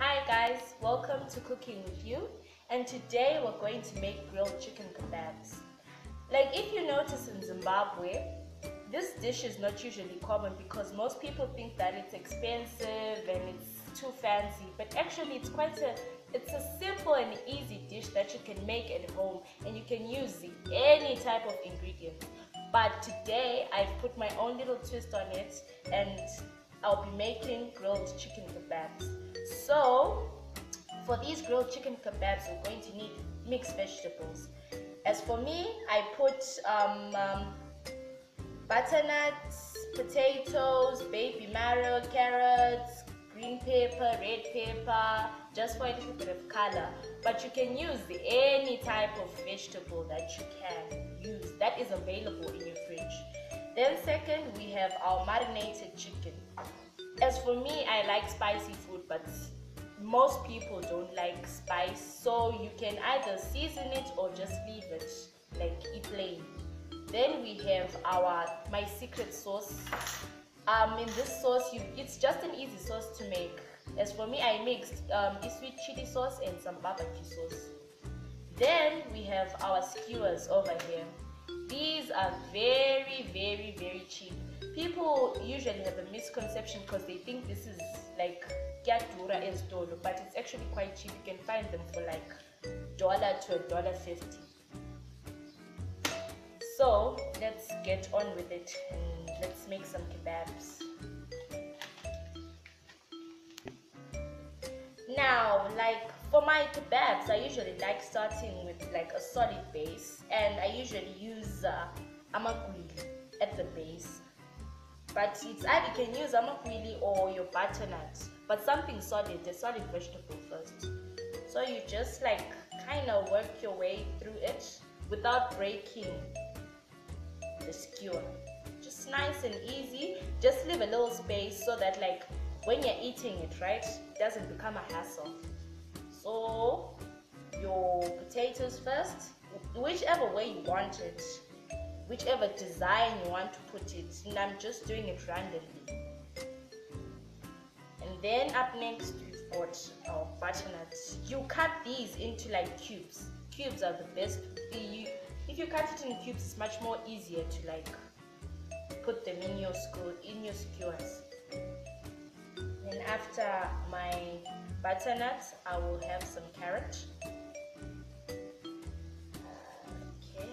Hi guys, welcome to Cooking with You, and today we're going to make grilled chicken kebabs. Like if you notice in Zimbabwe, this dish is not usually common because most people think that it's expensive and it's too fancy, but actually it's a simple and easy dish that you can make at home and you can use any type of ingredient. But today I've put my own little twist on it and I'll be making grilled chicken kebabs. So for these grilled chicken kebabs, we're going to need mixed vegetables. As for me, I put butternuts, potatoes, baby marrow, carrots, green pepper, red pepper, just for a little bit of color. But you can use any type of vegetable that you can use that is available in your fridge. Then second, we have our marinated chicken. As for me, I like spicy food, but most people don't like spice, so you can either season it or just leave it like plain. Then we have my secret sauce. In this sauce, it's just an easy sauce to make. As for me, I mixed sweet chili sauce and some barbecue sauce. Then we have our skewers over here. These are very, very, very cheap. People usually have a misconception because they think this is like kyadura and stolo, but it's actually quite cheap. You can find them for like $1 to $1.50. So let's get on with it and let's make some kebabs. Now, like for my kebabs, I usually like starting with like a solid base, and I usually use amagwili at the base. But it's either you can use amagwili or your butternut, but something solid, a solid vegetable first. So you just like kind of work your way through it without breaking the skewer. Just nice and easy. Just leave a little space so that like when you're eating it, right, it doesn't become a hassle. So your potatoes first, whichever way you want it, whichever design you want to put it, and I'm just doing it randomly. And then up next we've got our butternuts. You cut these into like cubes. Cubes are the best. If you cut it in cubes, it's much more easier to like put them in your skewers. And after my butternuts, I will have some carrot. Okay.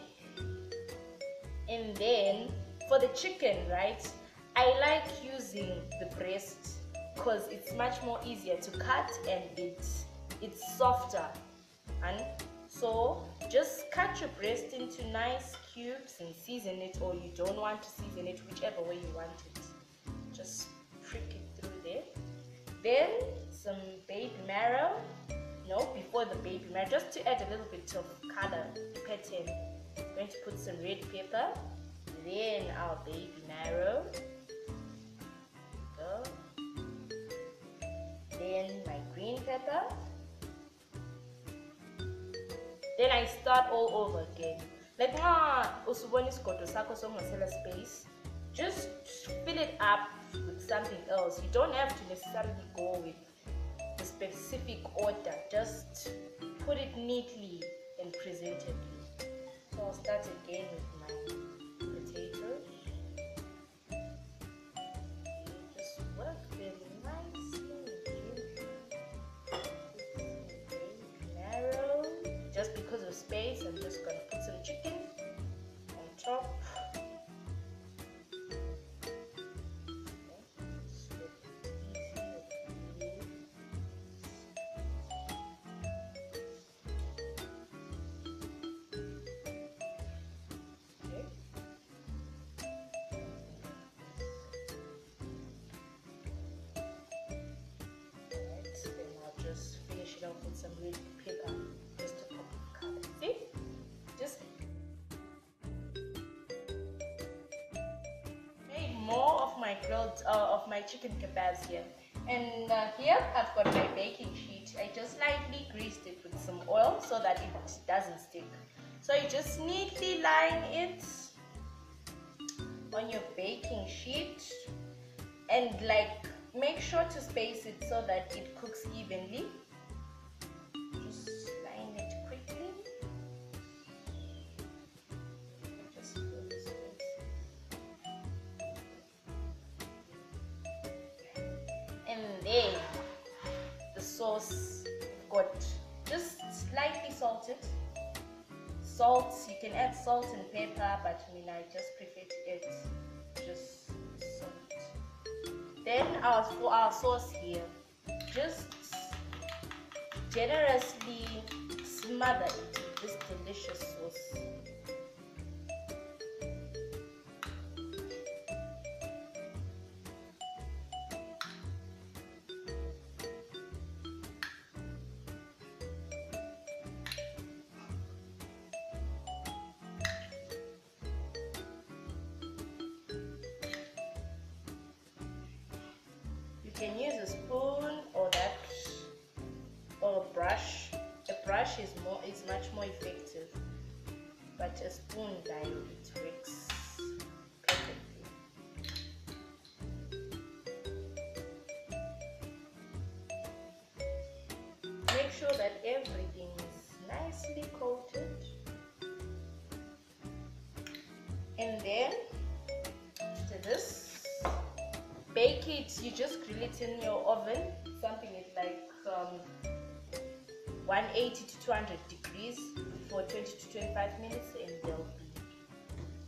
And then for the chicken, right, I like using the breast because it's much more easier to cut and it's softer. And so just cut your breast into nice cubes and season it, or you don't want to season it, whichever way you want it. Just prick it through there. Then some baby marrow. No, before the baby marrow, just to add a little bit of color, pattern. I'm going to put some red pepper. Then our baby marrow. Go. Then my green pepper. Then I start all over again. Like usubona isigodo sakho songasela space, just fill it up with something else. You don't have to necessarily go with the specific order. Just put it neatly and presentably. So I'll start again with my potatoes. Just work very nicely. Narrow. Just because of space, I'm just gonna put some chicken on top. Finish it off with some red pepper, just a pop of color. See? Just made more of my chicken kebabs here. And here I've got my baking sheet. I just lightly greased it with some oil so that it doesn't stick. So you just neatly line it on your baking sheet and like Make sure to space it so that it cooks evenly. Just line it quickly. Just fill the space. And then the sauce, got just slightly salted. Salt, you can add salt and pepper, but I just prefer to add just salt. Then for our sauce here, just generously smother it with this delicious sauce. You can use a spoon or a brush. A brush is much more effective, but a spoon it works perfectly. Make sure that everything is nicely coated, and then to this. Bake it, you just grill it in your oven, something like 180 to 200 degrees for 20 to 25 minutes, and they'll be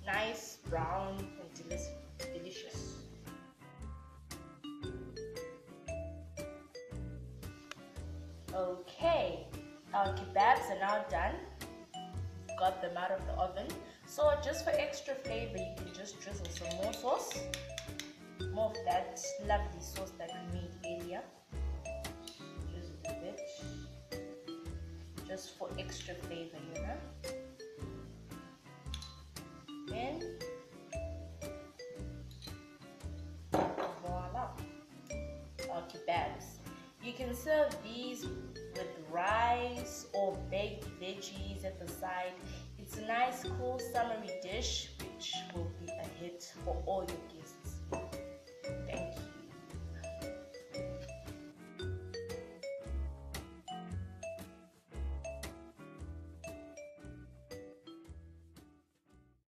nice, brown, and delicious. Okay, our kebabs are now done. Got them out of the oven. So just for extra flavor, you can just drizzle some more sauce. More of that lovely sauce that we made earlier. Just a bit. Just for extra flavor, Then voila, our kebabs. You can serve these with rice or baked veggies at the side. It's a nice, cool, summery dish which will be a hit for all your guests.